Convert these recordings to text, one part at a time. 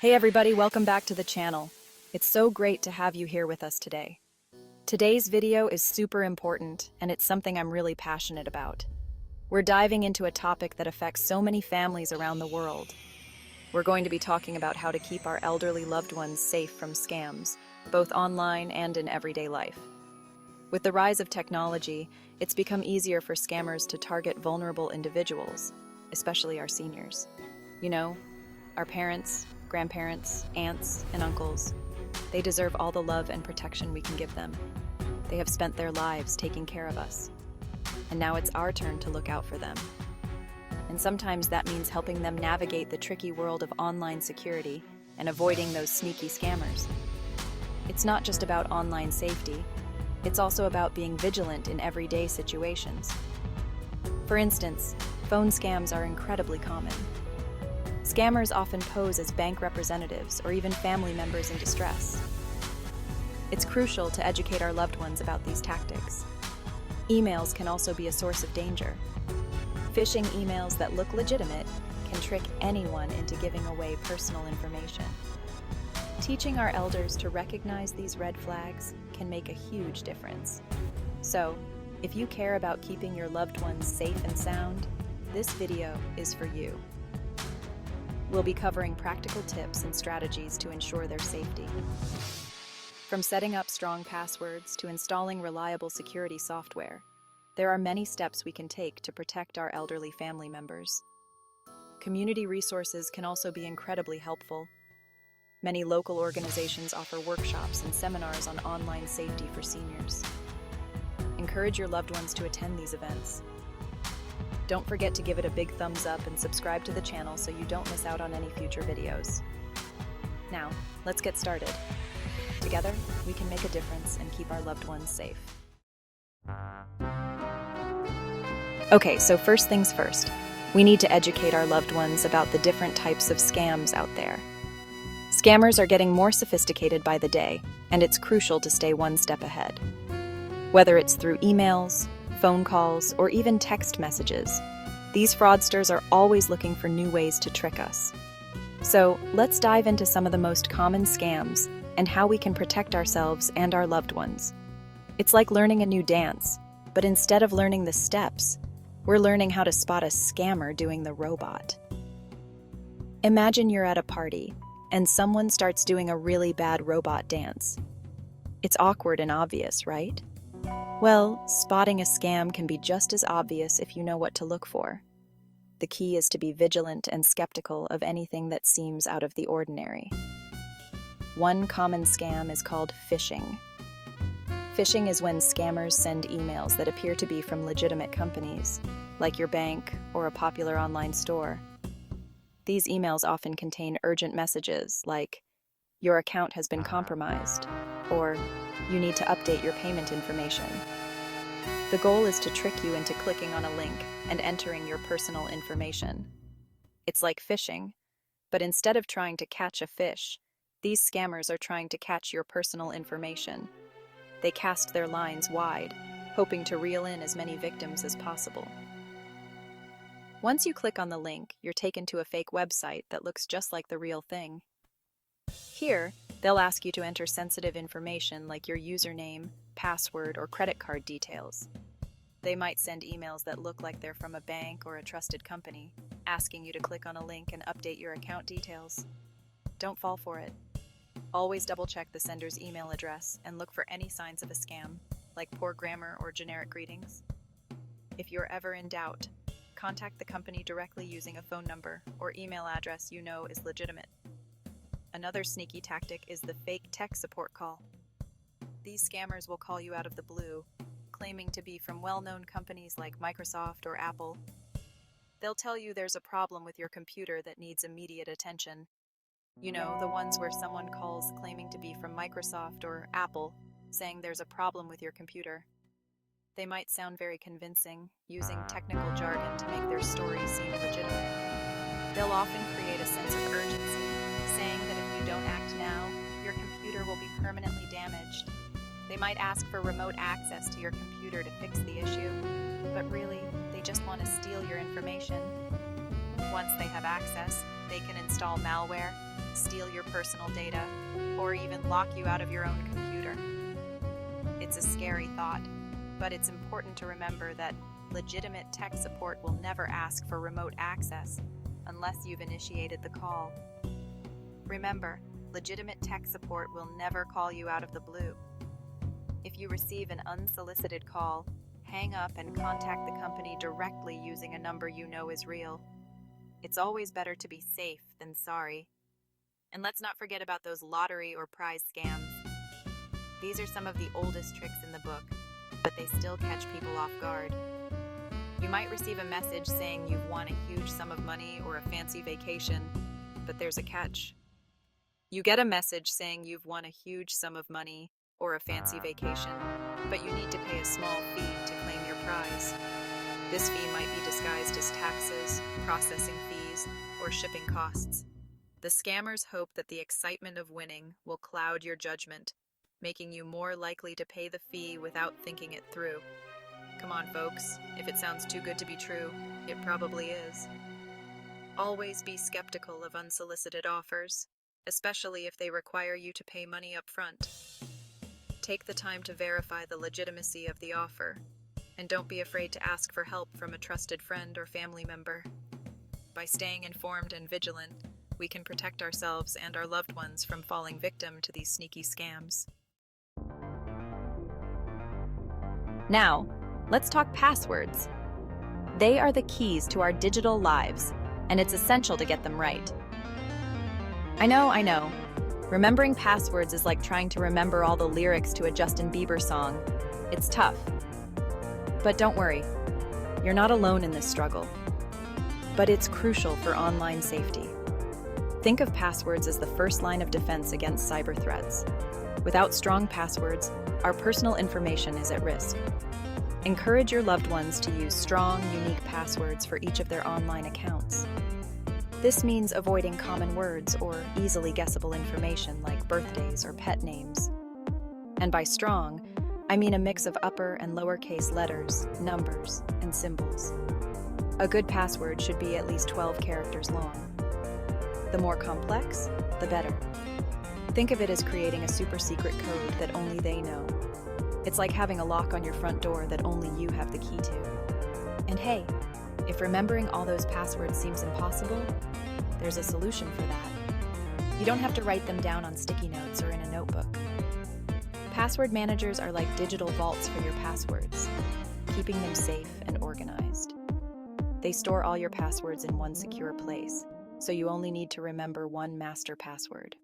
Hey everybody, welcome back to the channel. It's so great to have you here with us today. Today's video is super important, and it's something I'm really passionate about. We're diving into a topic that affects so many families around the world. We're going to be talking about how to keep our elderly loved ones safe from scams, both online and in everyday life. With the rise of technology, it's become easier for scammers to target vulnerable individuals, especially our seniors. You know, our parents, grandparents, aunts, and uncles. They deserve all the love and protection we can give them. They have spent their lives taking care of us. And now it's our turn to look out for them. And sometimes that means helping them navigate the tricky world of online security and avoiding those sneaky scammers. It's not just about online safety, it's also about being vigilant in everyday situations. For instance, phone scams are incredibly common. Scammers often pose as bank representatives or even family members in distress. It's crucial to educate our loved ones about these tactics. Emails can also be a source of danger. Phishing emails that look legitimate can trick anyone into giving away personal information. Teaching our elders to recognize these red flags can make a huge difference. So, if you care about keeping your loved ones safe and sound, this video is for you. We'll be covering practical tips and strategies to ensure their safety. From setting up strong passwords to installing reliable security software, there are many steps we can take to protect our elderly family members. Community resources can also be incredibly helpful. Many local organizations offer workshops and seminars on online safety for seniors. Encourage your loved ones to attend these events. Don't forget to give it a big thumbs up and subscribe to the channel so you don't miss out on any future videos. Now, let's get started. Together, we can make a difference and keep our loved ones safe. Okay, so first things first. We need to educate our loved ones about the different types of scams out there. Scammers are getting more sophisticated by the day, and it's crucial to stay one step ahead. Whether it's through emails, phone calls, or even text messages, these fraudsters are always looking for new ways to trick us. So, let's dive into some of the most common scams and how we can protect ourselves and our loved ones. It's like learning a new dance, but instead of learning the steps, we're learning how to spot a scammer doing the robot. Imagine you're at a party, and someone starts doing a really bad robot dance. It's awkward and obvious, right? Well, spotting a scam can be just as obvious if you know what to look for. The key is to be vigilant and skeptical of anything that seems out of the ordinary. One common scam is called phishing. Phishing is when scammers send emails that appear to be from legitimate companies, like your bank or a popular online store. These emails often contain urgent messages like, "Your account has been compromised," or "You need to update your payment information." The goal is to trick you into clicking on a link and entering your personal information. It's like phishing, but instead of trying to catch a fish, these scammers are trying to catch your personal information. They cast their lines wide, hoping to reel in as many victims as possible. Once you click on the link, you're taken to a fake website that looks just like the real thing. Here, they'll ask you to enter sensitive information like your username, password, or credit card details. They might send emails that look like they're from a bank or a trusted company, asking you to click on a link and update your account details. Don't fall for it. Always double-check the sender's email address and look for any signs of a scam, like poor grammar or generic greetings. If you're ever in doubt, contact the company directly using a phone number or email address you know is legitimate. Another sneaky tactic is the fake tech support call. These scammers will call you out of the blue, claiming to be from well-known companies like Microsoft or Apple. They'll tell you there's a problem with your computer that needs immediate attention. You know, the ones where someone calls claiming to be from Microsoft or Apple, saying there's a problem with your computer. They might sound very convincing, using technical jargon to make their story seem legitimate. They'll often create a sense of urgency, saying that if you don't act now, your computer will be permanently damaged. They might ask for remote access to your computer to fix the issue, but really, they just want to steal your information. Once they have access, They can install malware, steal your personal data, or even lock you out of your own computer. It's a scary thought, but it's important to remember that legitimate tech support will never ask for remote access unless you've initiated the call. Remember, legitimate tech support will never call you out of the blue. If you receive an unsolicited call, hang up and contact the company directly using a number you know is real. It's always better to be safe than sorry. And let's not forget about those lottery or prize scams. These are some of the oldest tricks in the book, but they still catch people off guard. You might receive a message saying you've won a huge sum of money or a fancy vacation, but there's a catch. You get a message saying you've won a huge sum of money or a fancy vacation, but you need to pay a small fee to claim your prize. This fee might be disguised as taxes, processing fees, or shipping costs. The scammers hope that the excitement of winning will cloud your judgment, making you more likely to pay the fee without thinking it through. Come on, folks, if it sounds too good to be true, it probably is. Always be skeptical of unsolicited offers, especially if they require you to pay money up front. Take the time to verify the legitimacy of the offer, and don't be afraid to ask for help from a trusted friend or family member. By staying informed and vigilant, we can protect ourselves and our loved ones from falling victim to these sneaky scams. Now, let's talk passwords. They are the keys to our digital lives, and it's essential to get them right. I know. Remembering passwords is like trying to remember all the lyrics to a Justin Bieber song. It's tough. But don't worry, you're not alone in this struggle. But it's crucial for online safety. Think of passwords as the first line of defense against cyber threats. Without strong passwords, our personal information is at risk. Encourage your loved ones to use strong, unique passwords for each of their online accounts. This means avoiding common words or easily guessable information like birthdays or pet names. And by strong, I mean a mix of upper and lowercase letters, numbers, and symbols. A good password should be at least 12 characters long. The more complex, the better. Think of it as creating a super secret code that only they know. It's like having a lock on your front door that only you have the key to. And hey, if remembering all those passwords seems impossible, there's a solution for that. You don't have to write them down on sticky notes or in a notebook. Password managers are like digital vaults for your passwords, keeping them safe and organized. They store all your passwords in one secure place, so you only need to remember one master password.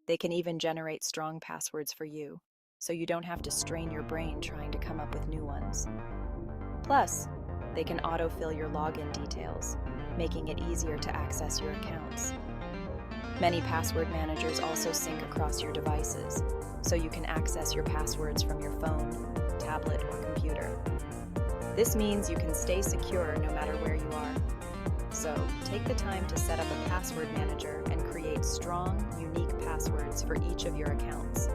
They can even generate strong passwords for you, so you don't have to strain your brain trying to come up with new ones. Plus, they can autofill your login details, making it easier to access your accounts. Many password managers also sync across your devices, so you can access your passwords from your phone, tablet, or computer. This means you can stay secure no matter where you are. So, take the time to set up a password manager and create strong, unique passwords for each of your accounts.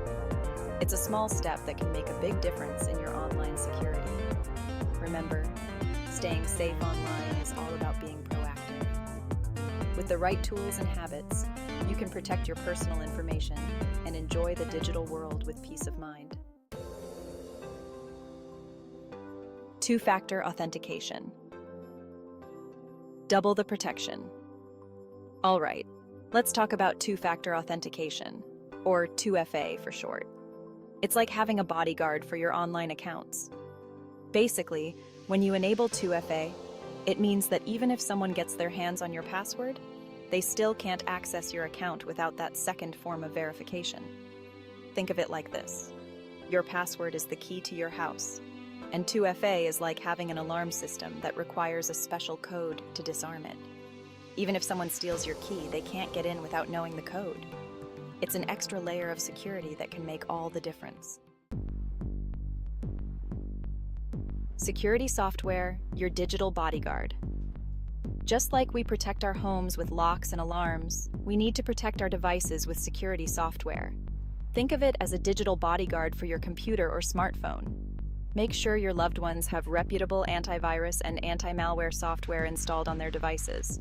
It's a small step that can make a big difference in your online security. Remember, staying safe online is all about being proactive. With the right tools and habits, you can protect your personal information and enjoy the digital world with peace of mind. Two-factor authentication. Double the protection. All right, let's talk about two-factor authentication, or 2FA for short. It's like having a bodyguard for your online accounts. Basically, when you enable 2FA, it means that even if someone gets their hands on your password, they still can't access your account without that second form of verification. Think of it like this. Your password is the key to your house, and 2FA is like having an alarm system that requires a special code to disarm it. Even if someone steals your key, they can't get in without knowing the code. It's an extra layer of security that can make all the difference. Security software, your digital bodyguard. Just like we protect our homes with locks and alarms, we need to protect our devices with security software. Think of it as a digital bodyguard for your computer or smartphone. Make sure your loved ones have reputable antivirus and anti-malware software installed on their devices.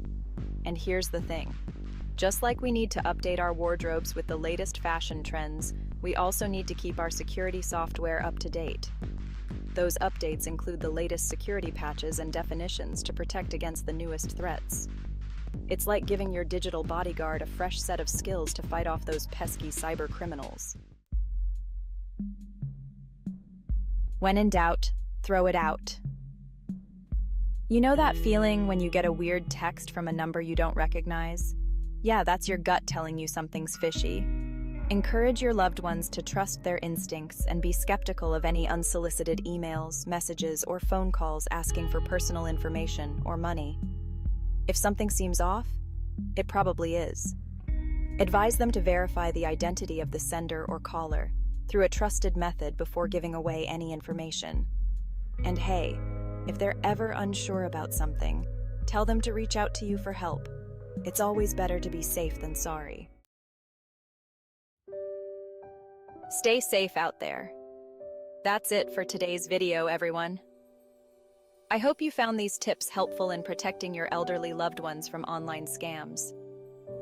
And here's the thing. Just like we need to update our wardrobes with the latest fashion trends, we also need to keep our security software up to date. Those updates include the latest security patches and definitions to protect against the newest threats. It's like giving your digital bodyguard a fresh set of skills to fight off those pesky cyber criminals. When in doubt, throw it out. You know that feeling when you get a weird text from a number you don't recognize? Yeah, that's your gut telling you something's fishy. Encourage your loved ones to trust their instincts and be skeptical of any unsolicited emails, messages, or phone calls asking for personal information or money. If something seems off, it probably is. Advise them to verify the identity of the sender or caller through a trusted method before giving away any information. And hey, if they're ever unsure about something, tell them to reach out to you for help. It's always better to be safe than sorry. Stay safe out there. That's it for today's video, everyone. I hope you found these tips helpful in protecting your elderly loved ones from online scams.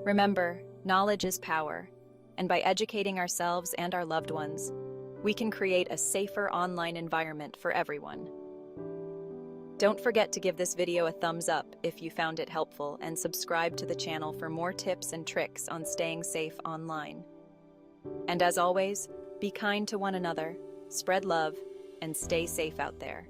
Remember, knowledge is power, and by educating ourselves and our loved ones, we can create a safer online environment for everyone. Don't forget to give this video a thumbs up if you found it helpful and subscribe to the channel for more tips and tricks on staying safe online. And as always, be kind to one another, spread love, and stay safe out there.